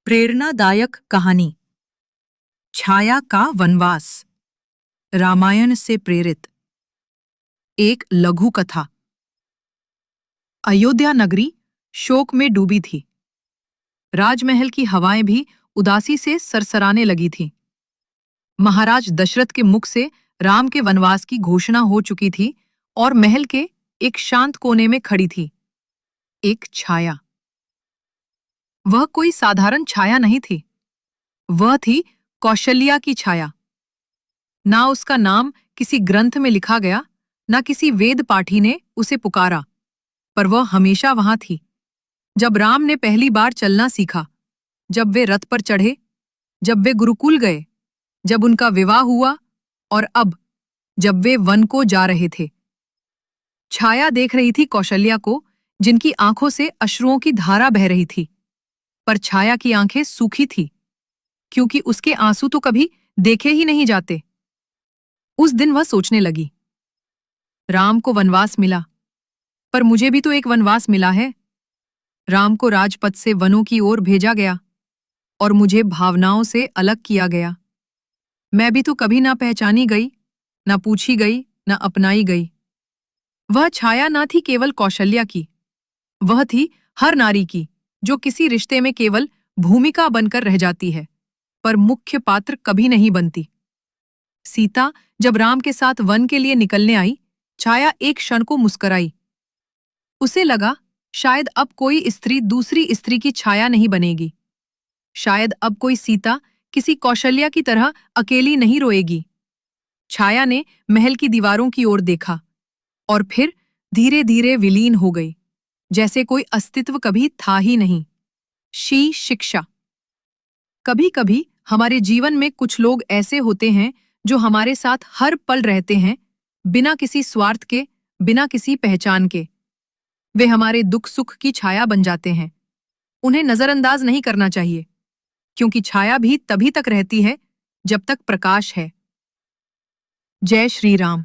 प्रेरणादायक कहानी छाया का वनवास, रामायण से प्रेरित एक लघु कथा। अयोध्या नगरी शोक में डूबी थी। राजमहल की हवाएं भी उदासी से सरसराने लगी थीं। महाराज दशरथ के मुख से राम के वनवास की घोषणा हो चुकी थी और महल के एक शांत कोने में खड़ी थी एक छाया। वह कोई साधारण छाया नहीं थी, वह थी कौशल्या की छाया। ना उसका नाम किसी ग्रंथ में लिखा गया, ना किसी वेद पाठी ने उसे पुकारा, पर वह हमेशा वहां थी। जब राम ने पहली बार चलना सीखा, जब वे रथ पर चढ़े, जब वे गुरुकुल गए, जब उनका विवाह हुआ और अब जब वे वन को जा रहे थे। छाया देख रही थी कौशल्या को, जिनकी आंखों से अश्रुओं की धारा बह रही थी, पर छाया की आंखें सूखी थी, क्योंकि उसके आंसू तो कभी देखे ही नहीं जाते। उस दिन वह सोचने लगी, राम को वनवास मिला, पर मुझे भी तो एक वनवास मिला है। राम को राजपथ से वनों की ओर भेजा गया और मुझे भावनाओं से अलग किया गया। मैं भी तो कभी ना पहचानी गई, ना पूछी गई, ना अपनाई गई। वह छाया ना थी केवल कौशल्या की, वह थी हर नारी की, जो किसी रिश्ते में केवल भूमिका बनकर रह जाती है, पर मुख्य पात्र कभी नहीं बनती। सीता जब राम के साथ वन के लिए निकलने आई, छाया एक क्षण को मुस्कुराई। उसे लगा, शायद अब कोई स्त्री दूसरी स्त्री की छाया नहीं बनेगी। शायद अब कोई सीता किसी कौशल्या की तरह अकेली नहीं रोएगी। छाया ने महल की दीवारों की ओर देखा और फिर धीरे धीरे विलीन हो गई, जैसे कोई अस्तित्व कभी था ही नहीं। शिक्षा। कभी कभी हमारे जीवन में कुछ लोग ऐसे होते हैं जो हमारे साथ हर पल रहते हैं, बिना किसी स्वार्थ के, बिना किसी पहचान के। वे हमारे दुख सुख की छाया बन जाते हैं। उन्हें नजरअंदाज नहीं करना चाहिए, क्योंकि छाया भी तभी तक रहती है जब तक प्रकाश है। जय श्री राम।